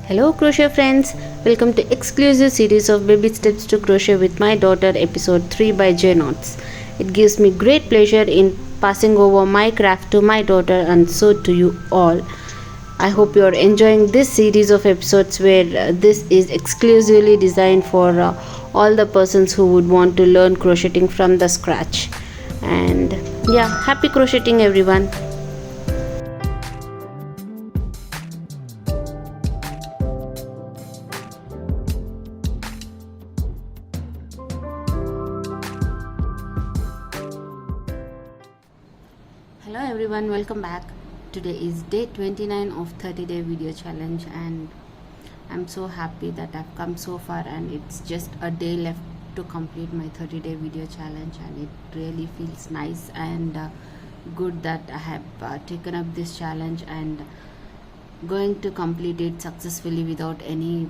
Hello crochet friends, welcome to exclusive series of Baby Steps to Crochet with my daughter episode 3 by J Knots. It gives me great pleasure in passing over my craft to my daughter and so to you all. I hope you are enjoying this series of episodes where this is exclusively designed for all the persons who would want to learn crocheting from the scratch. And yeah, happy crocheting everyone. Hello everyone, welcome back. Today is day 29 of 30-day video challenge and I'm so happy that I've come so far and it's just a day left to complete my 30-day video challenge, and it really feels nice and good that I have taken up this challenge and going to complete it successfully without any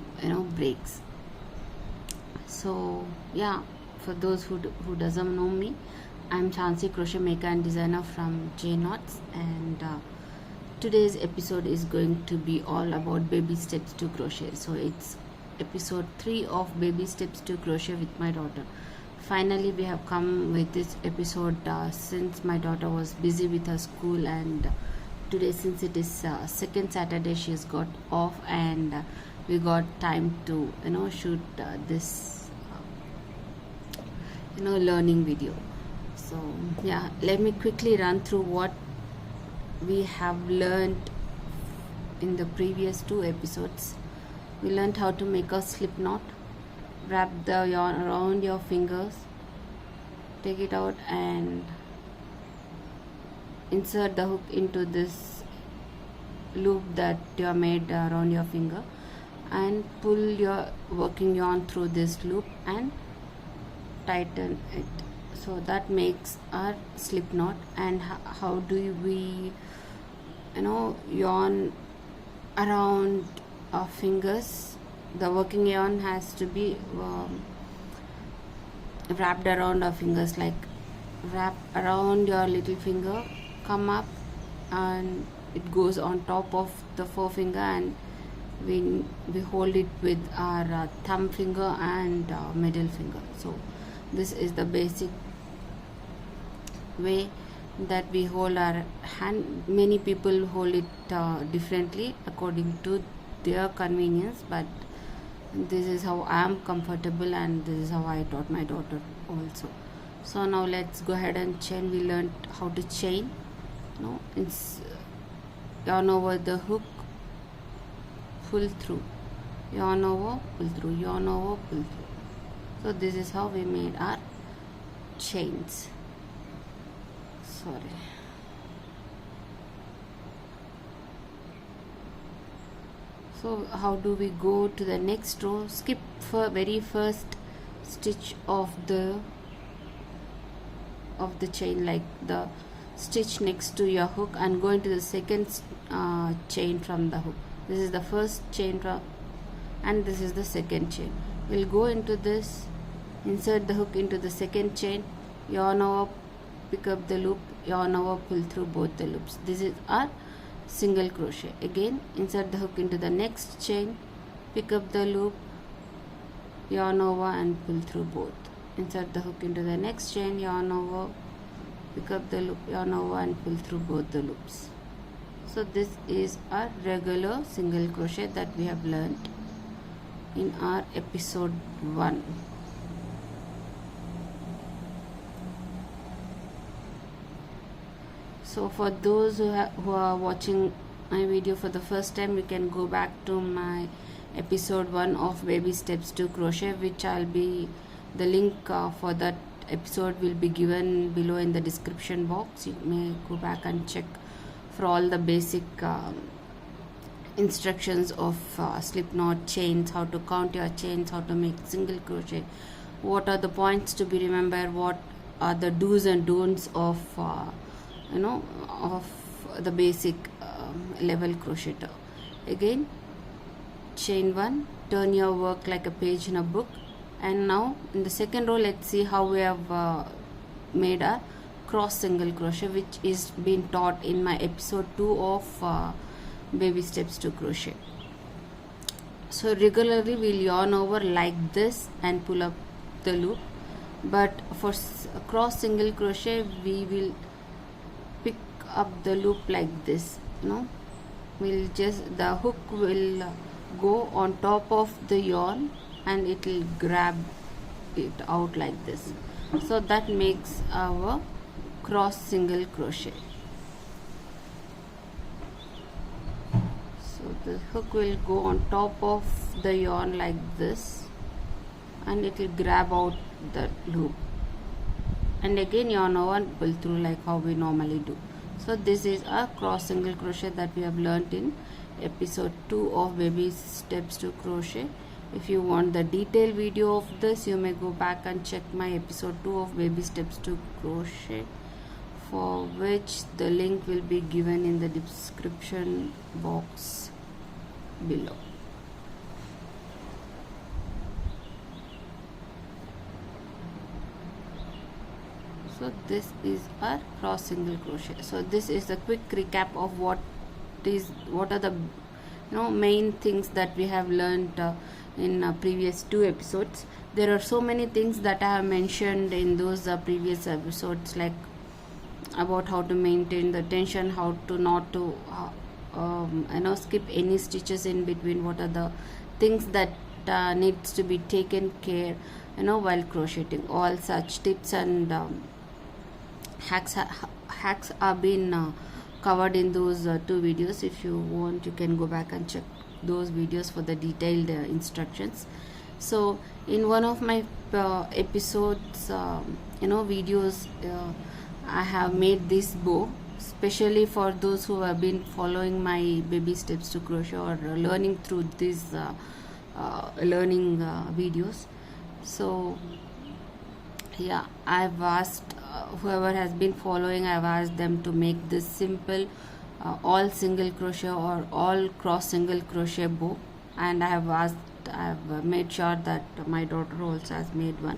breaks. So yeah, for those who doesn't know me, I'm Chansey, crochet maker and designer from J Knots, and today's episode is going to be all about baby steps to crochet. So it's episode 3 of baby steps to crochet with my daughter. Finally we have come with this episode since my daughter was busy with her school, and today, since it is second Saturday, she's got off and we got time to shoot this learning video. So yeah, let me quickly run through what we have learned in the previous 2 episodes. We learned how to make a slip knot. Wrap the yarn around your fingers, take it out and insert the hook into this loop that you have made around your finger, and pull your working yarn through this loop and tighten it. So that makes our slip knot. And how do we yarn around our fingers? The working yarn has to be wrapped around our fingers, like wrap around your little finger, come up, and it goes on top of the forefinger, and we hold it with our thumb finger and middle finger. So this is the basic way that we hold our hand. Many people hold it differently according to their convenience, but this is how I am comfortable and this is how I taught my daughter also. So now let's go ahead and chain. We learned how to chain. It's yarn over the hook, pull through, yarn over, pull through, yarn over, pull through. So this is how we made our chains. Sorry. So how do we go to the next row? Skip for very first stitch of the chain, like the stitch next to your hook, and go into the second chain from the hook. This is the first chain and this is the second chain. We'll go into this, insert the hook into the second chain, yarn over, pick up the loop, yarn over, pull through both the loops. This is our single crochet. Again, insert the hook into the next chain, pick up the loop, yarn over and pull through both. Insert the hook into the next chain, yarn over, pick up the loop, yarn over and pull through both the loops. So this is our regular single crochet that we have learned in our episode 1. So for those who are watching my video for the first time, you can go back to my episode 1 of baby steps to crochet, which the link for that episode will be given below in the description box. You may go back and check for all the basic instructions of slip knot, chains, how to count your chains, how to make single crochet, what are the points to be remembered, what are the do's and don'ts of of the basic level crocheter. Again, chain 1, turn your work like a page in a book. And now in the second row, let's see how we have made a cross single crochet, which is being taught in my episode 2 of baby steps to crochet. So regularly we'll yarn over like this and pull up the loop, but for cross single crochet we will pick up the loop like this. We'll just, the hook will go on top of the yarn and it will grab it out like this. So that makes our cross single crochet. So the hook will go on top of the yarn like this and it will grab out the loop, and again yarn over and pull through like how we normally do. So this is a cross single crochet that we have learnt in episode 2 of Baby Steps to Crochet. If you want the detailed video of this, you may go back and check my episode 2 of Baby Steps to Crochet, for which the link will be given in the description box below. So this is our cross single crochet. So this is a quick recap of what are the main things that we have learned in previous 2 episodes. There are so many things that I have mentioned in those previous episodes, like about how to maintain the tension, how to not to skip any stitches in between, what are the things that needs to be taken care while crocheting. All such tips and hacks are been covered in those 2 videos. If you want, you can go back and check those videos for the detailed instructions. So in one of my episodes videos, I have made this bow especially for those who have been following my Baby Steps to Crochet or learning through these learning videos. So yeah, I've asked whoever has been following, I've asked them to make this simple all single crochet or all cross single crochet bow, and I've made sure that my daughter also has made one.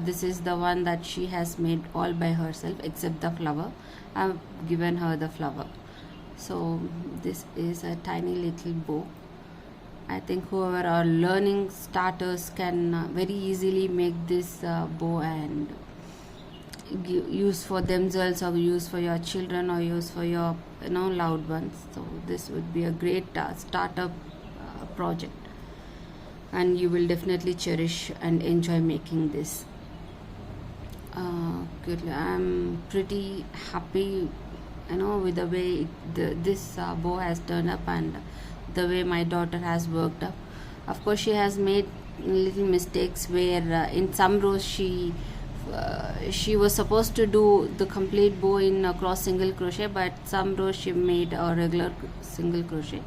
This is the one that she has made all by herself except the flower. I've given her the flower. So this is a tiny little bow. I think whoever are learning starters can very easily make this bow and use for themselves, or use for your children, or use for your loved ones. So this would be a great startup project, and you will definitely cherish and enjoy making this. Good. I'm pretty happy with the way this bow has turned up and the way my daughter has worked up. Of course, she has made little mistakes where in some rows she was supposed to do the complete bow in a cross single crochet, but some rows she made a regular single crochet.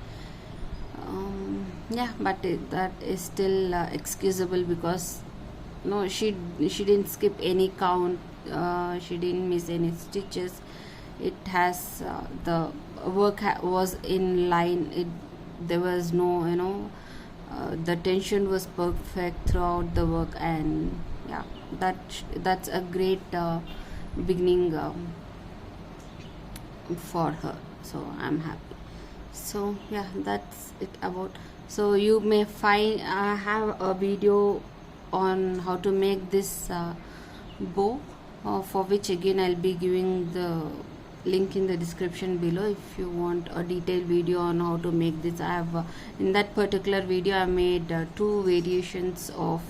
But that is still excusable, because she didn't skip any count, she didn't miss any stitches. It has the work was in line. There was no the tension was perfect throughout the work, and yeah, that's a great beginning for her. So I'm happy. So yeah, that's it about. So you may find I have a video on how to make this bow, for which again I'll be giving the link in the description below. If you want a detailed video on how to make this, I have in that particular video I made 2 variations of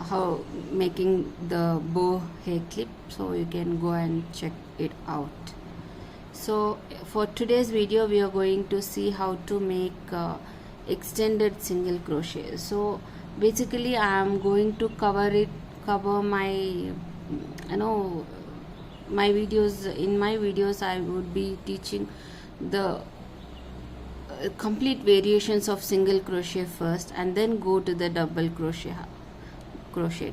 how making the bow hair clip, so you can go and check it out. So for today's video we are going to see how to make extended single crochet. So basically I am going to cover my my videos. In my videos I would be teaching the complete variations of single crochet first, and then go to the double crochet.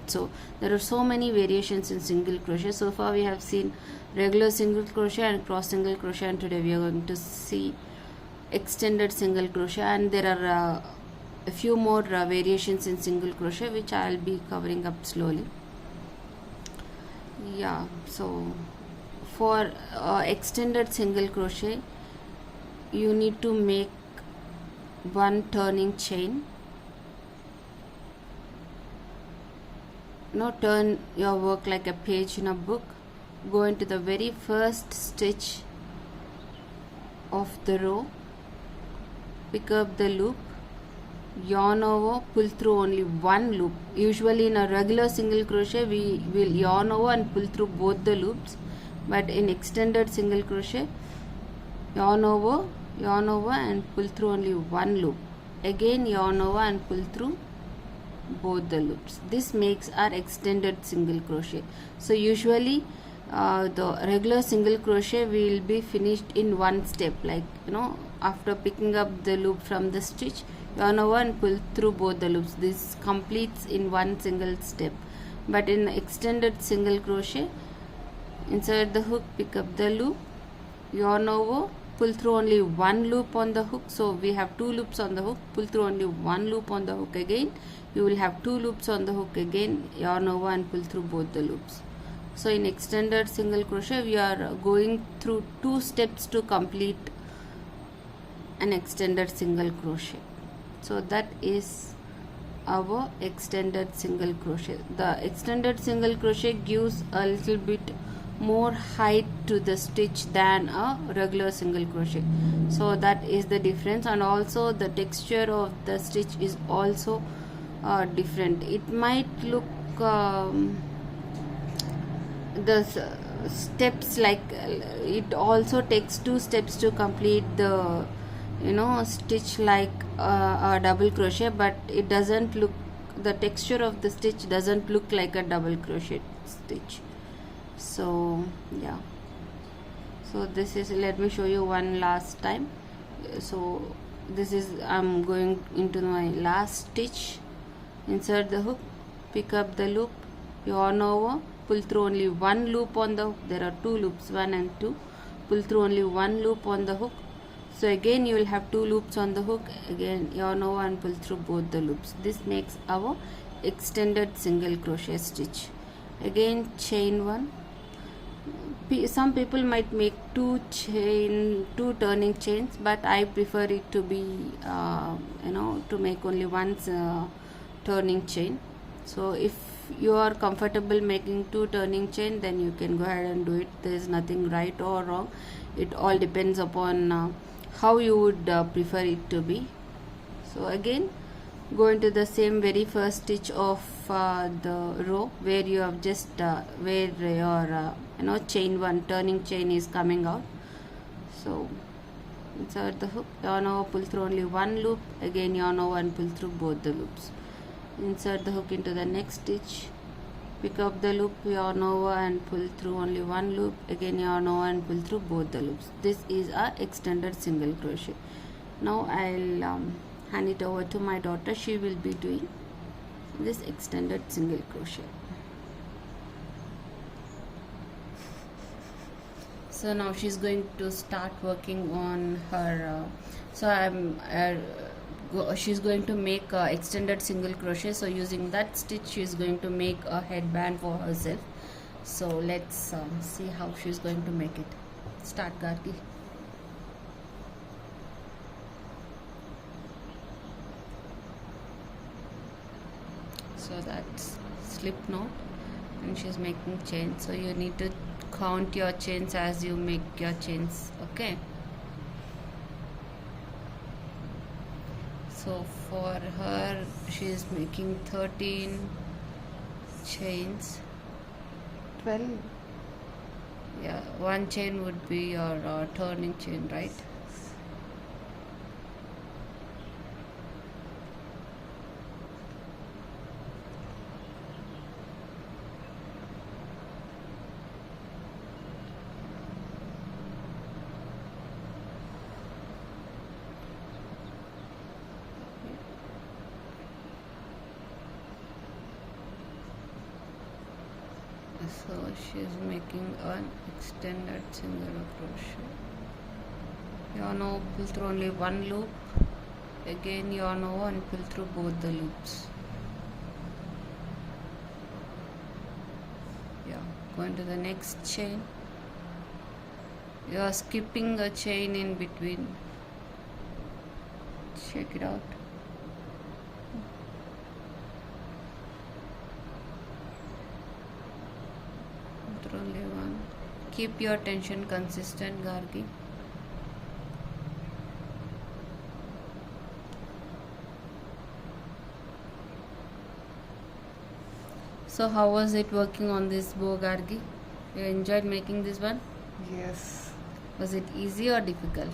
So there are so many variations in single crochet. So far we have seen regular single crochet and cross single crochet, and today we are going to see extended single crochet, and there are a few more variations in single crochet which I will be covering up slowly. Yeah, so for extended single crochet you need to make one turning chain. Now turn your work like a page in a book. Go into the very first stitch of the row, pick up the loop, yarn over, pull through only one loop. Usually in a regular single crochet we will yarn over and pull through both the loops, but in extended single crochet, yarn over and pull through only one loop. Again yarn over and pull through both the loops. This makes our extended single crochet. So usually the regular single crochet will be finished in one step, like after picking up the loop from the stitch, yarn over and pull through both the loops. This completes in one single step. But in extended single crochet, insert the hook, pick up the loop, yarn over, pull through only one loop on the hook. So we have two loops on the hook, pull through only one loop on the hook. Again you will have two loops on the hook, again yarn over and pull through both the loops. So in extended single crochet we are going through two steps to complete an extended single crochet. So that is our extended single crochet. The extended single crochet gives a little bit more height to the stitch than a regular single crochet. So that is the difference, and also the texture of the stitch is also different. It might look the steps like it also takes two steps to complete the stitch like a double crochet, but it doesn't look, the texture of the stitch doesn't look like a double crochet stitch. So yeah, so this is, let me show you one last time. So this is, I'm going into my last stitch, insert the hook, pick up the loop, yarn over, pull through only one loop on the hook. There are two loops, 1 and 2, pull through only one loop on the hook. So again you will have two loops on the hook, again yarn over and pull through both the loops. This makes our extended single crochet stitch. Again chain one. Some people might make two turning chains, but I prefer it to be to make only one turning chain. So if you are comfortable making two turning chain, then you can go ahead and do it. There is nothing right or wrong. It all depends upon how you would prefer it to be. So again go into the same very first stitch of the row where you have just where your chain one, turning chain is coming out. So insert the hook, yarn over, pull through only one loop, again yarn over and pull through both the loops. Insert the hook into the next stitch, pick up the loop, yarn over and pull through only one loop, again yarn over and pull through both the loops. This is our extended single crochet. Now I'll hand it over to my daughter. She will be doing this extended single crochet. So now she's going to start working on her she's going to make extended single crochet. So using that stitch she's going to make a headband for herself. So let's see how she's going to make it. Start, Gargi. So that's slip knot and she's making chains. So you need to count your chains as you make your chains, okay? So for her she is making 13 chains. 12. Yeah, one chain would be your turning chain, right? So she's making an extended single crochet. Yarn over, pull through only one loop, again yarn over and pull through both the loops. Yeah, going to the next chain. You are skipping a chain in between. check it out. Only one. Keep your tension consistent, Gargi. So how was it working on this bow, Gargi? You enjoyed making this one? Yes. Was it easy or difficult?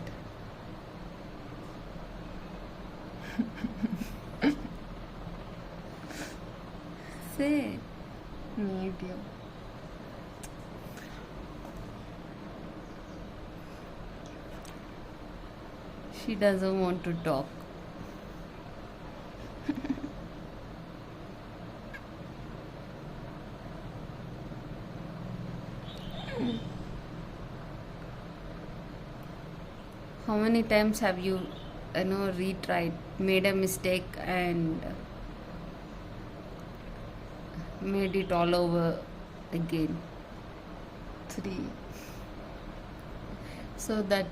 Say. Medium. She doesn't want to talk. How many times have you retried, made a mistake and made it all over again? 3. So that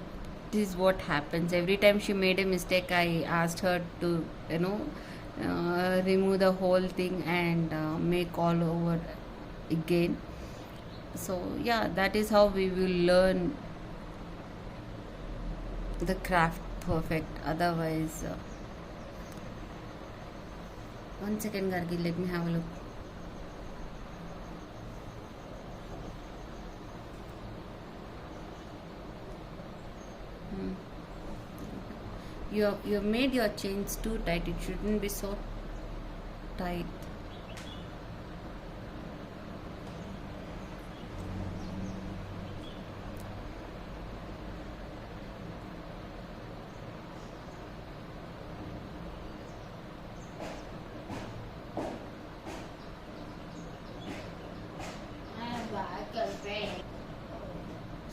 is what happens. Every time she made a mistake, I asked her to remove the whole thing and make all over again. So yeah, that is how we will learn the craft perfect. Otherwise, 1 second, Gargi, let me have a look. You have made your chains too tight. It shouldn't be so tight.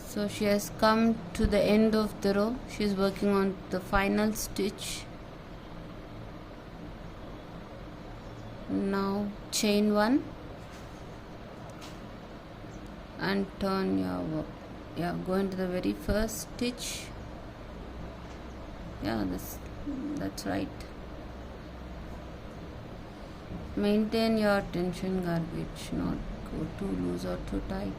So she has come to the end of the row. She is working on the final stitch. Now chain 1 and turn your work. Yeah, go into the very first stitch. Yeah, that's right. Maintain your tension, garbage, not go too loose or too tight.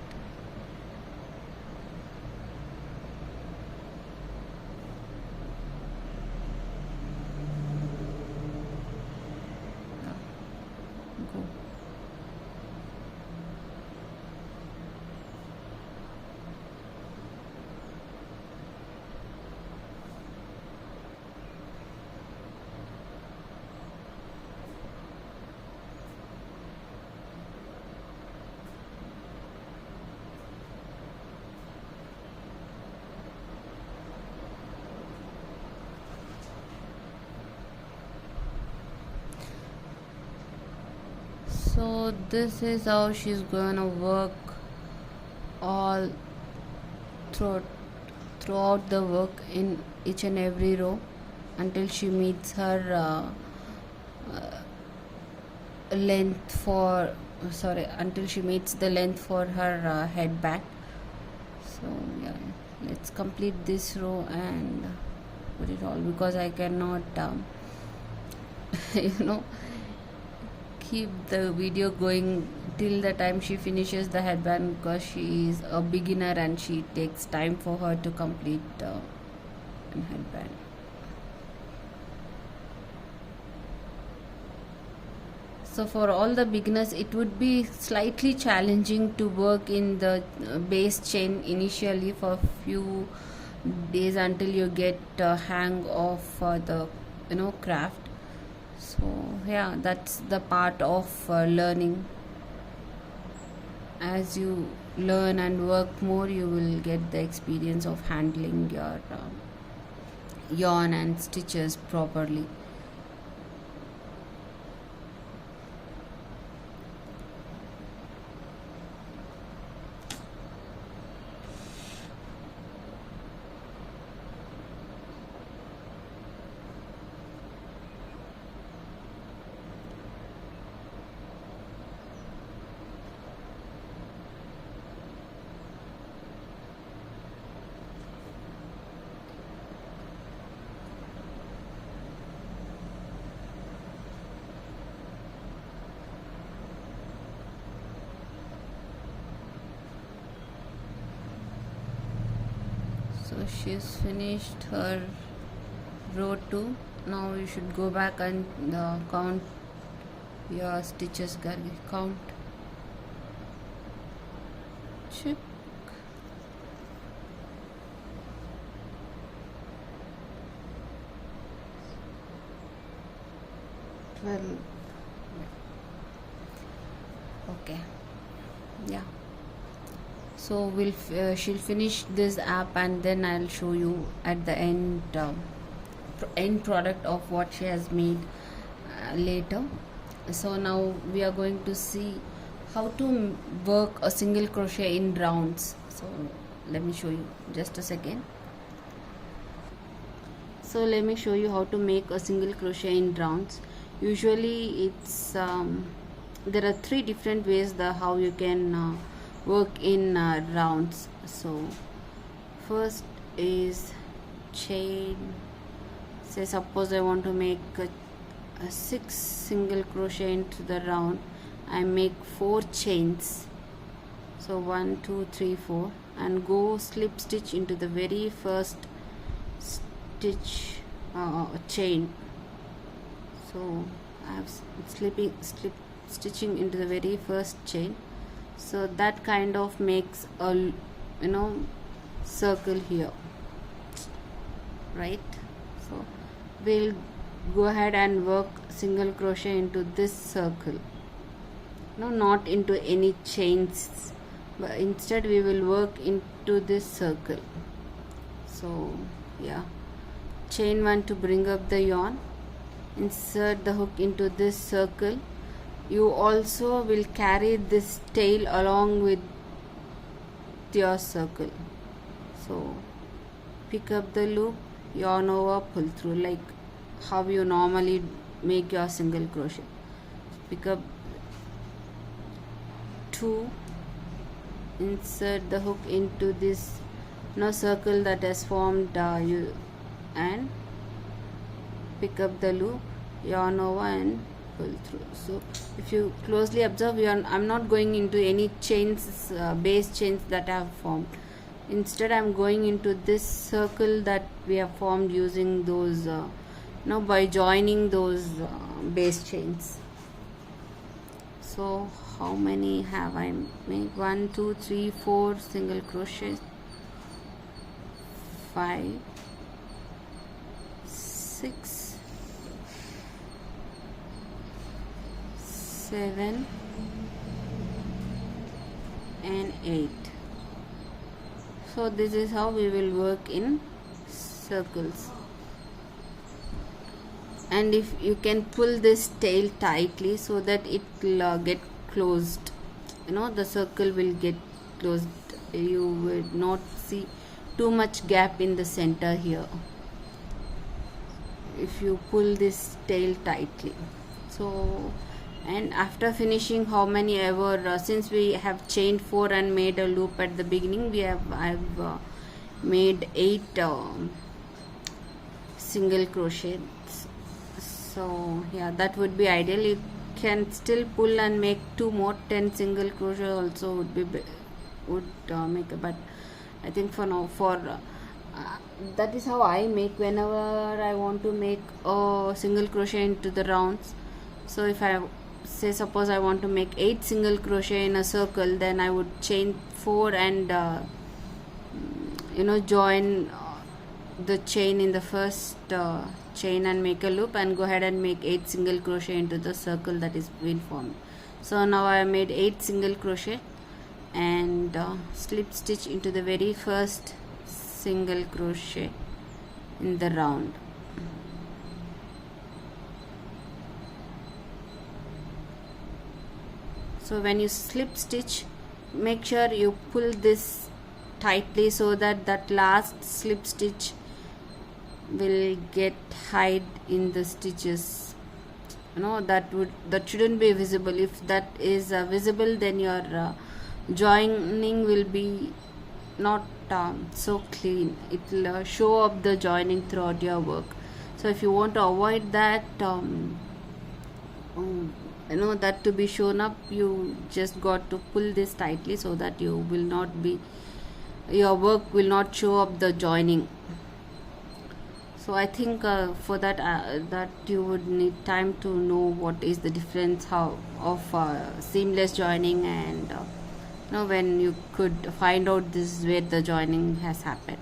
Go. So this is how she's gonna work all throughout the work in each and every row until she meets her until she meets the length for her headband. So yeah, let's complete this row and put it all, because I cannot keep the video going till the time she finishes the headband, because she is a beginner and she takes time for her to complete a headband. So for all the beginners, it would be slightly challenging to work in the base chain initially for a few days until you get a hang of the craft. So yeah, that's the part of learning. As you learn and work more, you will get the experience of handling your yarn and stitches properly. she's finished her row 2. Now you should go back and count your stitches, girl. Count. Check. Well, okay, yeah. So she'll finish this app and then I'll show you at the end end product of what she has made later. So now we are going to see how to work a single crochet in rounds. So let me show you, just a second. So let me show you how to make a single crochet in rounds. Usually it's there are 3 different ways how you can work in rounds. So first is chain. Say suppose I want to make a 6 single crochet into the round. I make 4 chains. So 1 2 3 4 and go slip stitch into the very first stitch chain. So I have slip stitching into the very first chain. So that kind of makes a circle here, right? So we'll go ahead and work single crochet into this circle. No, not into any chains, but instead we will work into this circle. So yeah, chain 1 to bring up the yarn, insert the hook into this circle. You also will carry this tail along with your circle. So pick up the loop, yarn over, pull through, like how you normally make your single crochet. Pick up 2, insert the hook into this circle that has formed and pick up the loop, yarn over and pull through. So if you closely observe, I'm not going into any chains, base chains that I have formed. Instead I'm going into this circle that we have formed using those by joining those base chains. So how many have I made? 1 2 3 4 single crochets, 5 6 7 and 8. So this is how we will work in circles. And if you can pull this tail tightly so that it will get closed, the circle will get closed. You will not see too much gap in the center here if you pull this tail tightly. So, and after finishing how many ever, since we have chained 4 and made a loop at the beginning, I've made 8 single crochets. So yeah, that would be ideal. You can still pull and make 2 more. 10 single crochet also would make a, but I think for now, that is how I make whenever I want to make a single crochet into the rounds. So if I say suppose I want to make 8 single crochet in a circle, then I would chain 4 and join the chain in the first chain and make a loop and go ahead and make 8 single crochet into the circle that is been formed. So now I made 8 single crochet and slip stitch into the very first single crochet in the round. So when you slip stitch, make sure you pull this tightly so that last slip stitch will get hide in the stitches. That shouldn't be visible. If that is visible, then your joining will be not so clean. It will show up the joining throughout your work. So if you want to avoid that that to be shown up, you just got to pull this tightly so that you will not be your work will not show up the joining. So I think for that that you would need time to know what is the difference of seamless joining, and when you could find out this is where the joining has happened.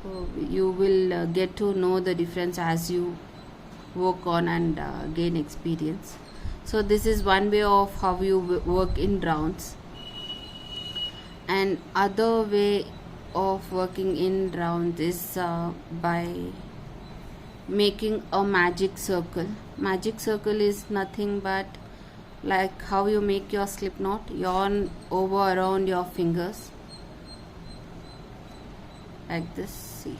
So you will get to know the difference as you work on and gain experience. So this is one way of how you work in rounds. And other way of working in rounds is by making a magic circle. Magic circle is nothing but like how you make your slip knot. Yarn over around your fingers like this. See,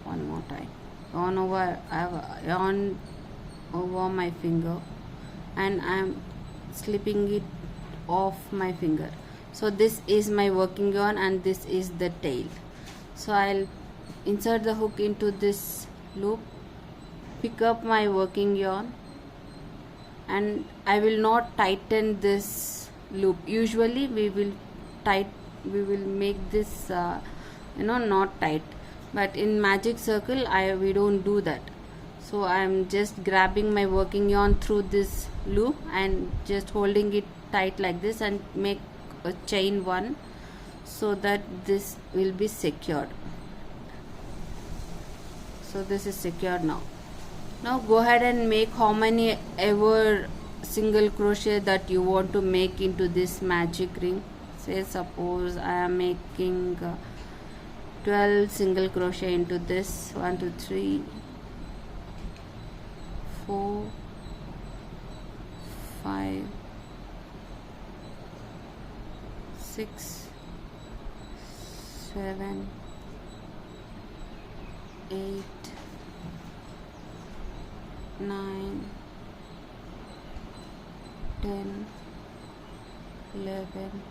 one more time. Yarn over my finger, and I'm slipping it off my finger. So this is my working yarn and this is the tail. So I'll insert the hook into this loop, pick up my working yarn, and I will not tighten this loop. Usually we will make this not tight, but in magic circle we don't do that. So I'm just grabbing my working yarn through this loop and just holding it tight like this and make a chain one, so that this will be secured. So this is secured now. Now go ahead and make how many ever single crochet that you want to make into this magic ring. Say suppose I am making 12 single crochet into this. 1 2 3 4 5 6 7 8 9 10 11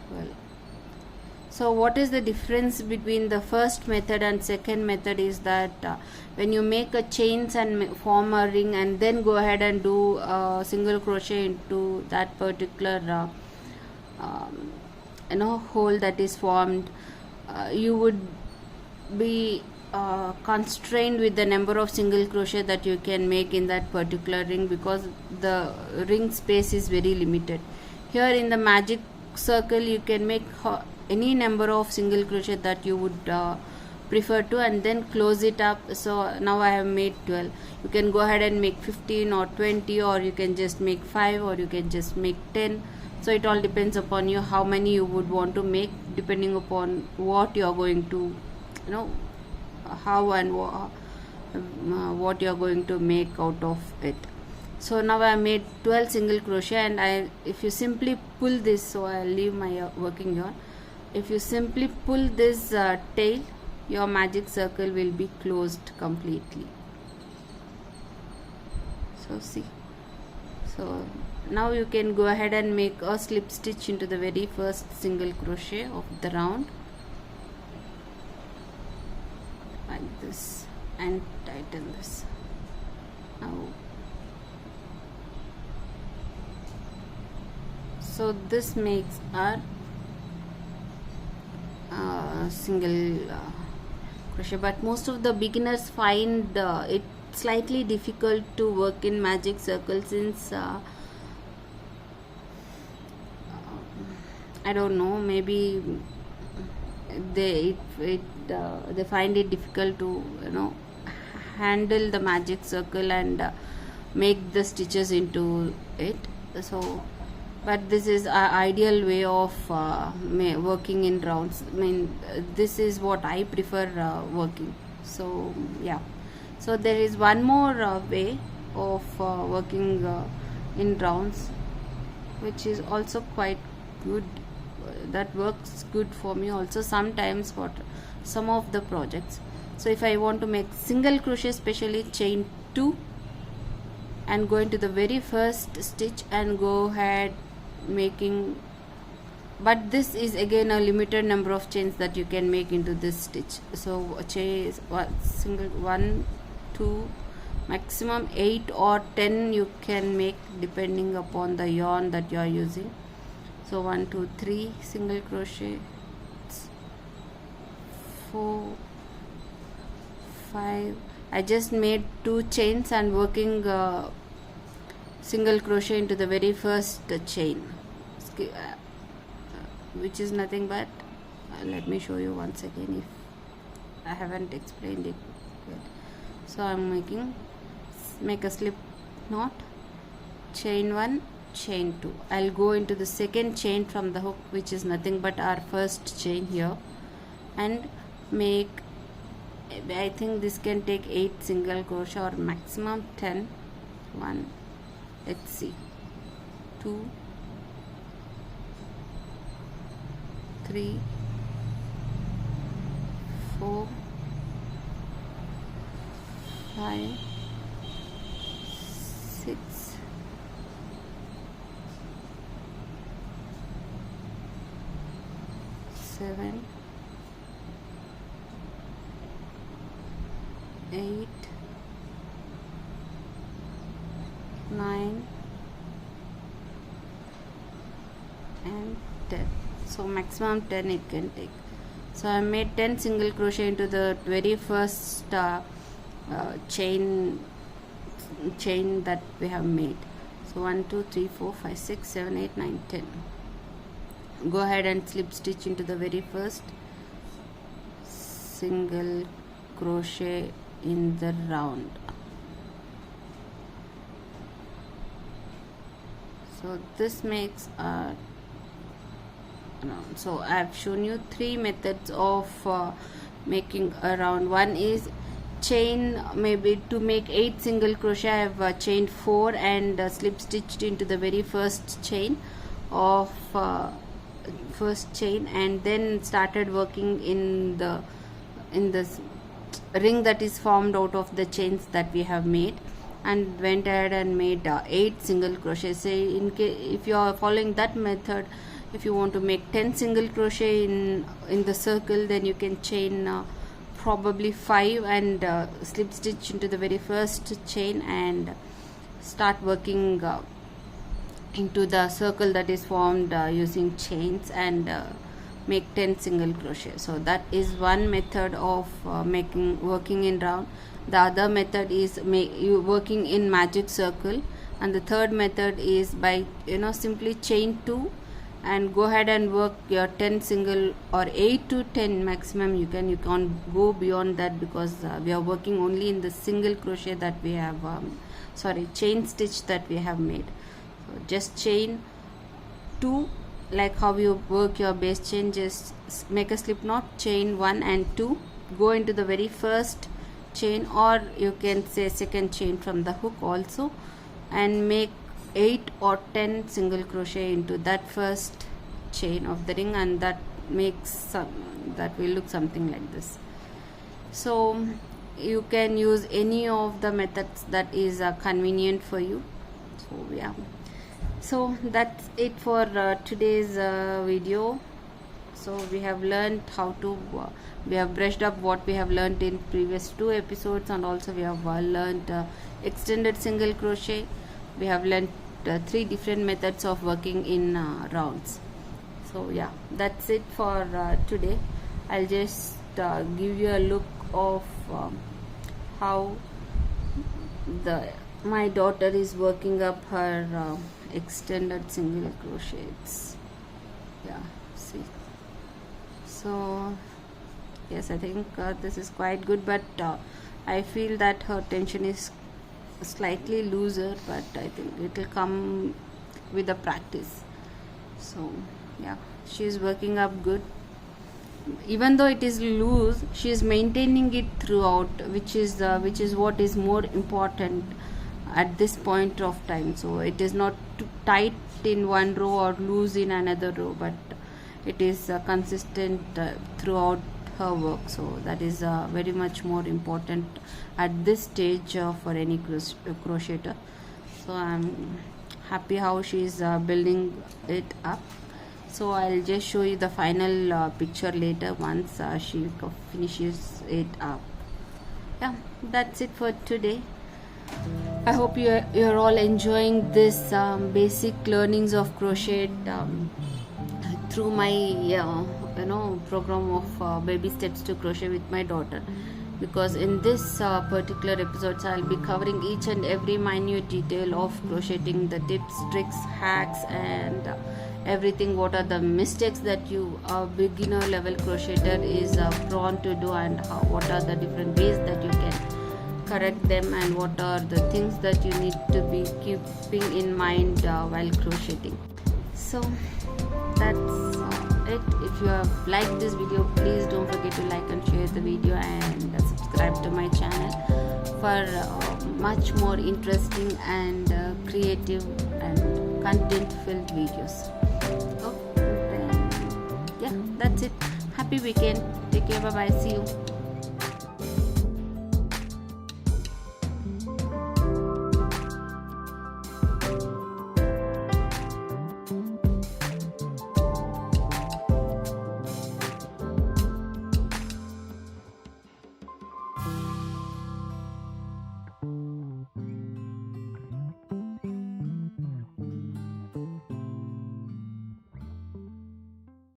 12. So what is the difference between the first method and second method is that when you make a chains and form a ring and then go ahead and do a single crochet into that particular hole that is formed, you would be constrained with the number of single crochet that you can make in that particular ring, because the ring space is very limited. Here in the magic circle you can make any number of single crochet that you would prefer to, and then close it up. So now I have made 12. You can go ahead and make 15 or 20, or you can just make 5, or you can just make 10. So it all depends upon you how many you would want to make, depending upon what you are going to how and what you are going to make out of it. So now I made 12 single crochet, and if you simply pull this, so I'll leave my working yarn. If you simply pull this tail, your magic circle will be closed completely. So see, so now you can go ahead and make a slip stitch into the very first single crochet of the round like this, and tighten this. Now so this makes our single crochet, but most of the beginners find it slightly difficult to work in magic circle, since I don't know, maybe they find it difficult to handle the magic circle and make the stitches into it. So but this is an ideal way of working in rounds. I mean, this is what I prefer working. So yeah, so there is one more way of working in rounds, which is also quite good. That works good for me also sometimes for some of the projects. So if I want to make single crochet, especially chain 2 and go into the very first stitch and go ahead making, but this is again a limited number of chains that you can make into this stitch. So chain single 1 2 maximum 8 or 10 you can make, depending upon the yarn that you are using. So 1 2 3 single crochet, 4, 5. I just made 2 chains and working single crochet into the very first chain, which is nothing but let me show you once again if I haven't explained it yet. So I'm make a slip knot, chain 1, chain 2. I'll go into the second chain from the hook, which is nothing but our first chain here, and make, I think this can take 8 single crochet or maximum 10. 1, let's see, 2, 3, 4, 5, 6, 7, 8, 9 and 10. So maximum 10 it can take. So I made 10 single crochet into the very first chain that we have made. So 1, 2, 3, 4, 5, 6, 7, 8, 9, 10. Go ahead and slip stitch into the very first single crochet in the round. So this makes a round. So I have shown you 3 methods of making a round. One is chain, maybe to make 8 single crochet I have chained 4 and slip stitched into the very first chain of first chain, and then started working in this ring that is formed out of the chains that we have made, and went ahead and made 8 single crochet. Say in case if you are following that method, if you want to make 10 single crochet in the circle, then you can chain probably 5 and slip stitch into the very first chain and start working into the circle that is formed using chains and make 10 single crochet. So that is one method of working in round. The other method is working in magic circle, and the third method is by simply chain 2 and go ahead and work your 10 single or 8 to 10 maximum. You can't go beyond that because we are working only in the single crochet that we have chain stitch that we have made. So just chain 2, like how you work your base chain. Just make a slip knot, chain 1 and 2, go into the very first chain, or you can say second chain from the hook also, and make 8 or 10 single crochet into that first chain of the ring, and that will look something like this. So you can use any of the methods that is convenient for you. So yeah, so that's it for today's video. So we have learned how to we have brushed up what we have learned in previous 2 episodes, and also we have learned extended single crochet. We have learned 3 different methods of working in rounds. So yeah, that's it for today. I'll just give you a look of how my daughter is working up her extended single crochets. Yeah, see. So yes, I think this is quite good, but I feel that her tension is slightly looser, but I think it will come with the practice. So yeah, she is working up good. Even though it is loose, she is maintaining it throughout, which is what is more important at this point of time. So it is not too tight in one row or loose in another row, but it is consistent throughout her work. So that is very much more important at this stage for any crocheter. So I'm happy how she is building it up. So I'll just show you the final picture later once she finishes it up. Yeah, that's it for today. I hope you're all enjoying this basic learnings of crochet through my program of baby steps to crochet with my daughter, because in this particular episodes I'll be covering each and every minute detail of crocheting, the tips, tricks, hacks, and everything. What are the mistakes that you a beginner level crocheter is prone to do, and what are the different ways that you can correct them, and what are the things that you need to be keeping in mind while crocheting. So that's it. If you have liked this video, please don't forget to like and share the video, and subscribe to my channel for much more interesting and creative and content filled videos. Oh, and yeah, that's it. Happy weekend. Take care. Bye bye. See you.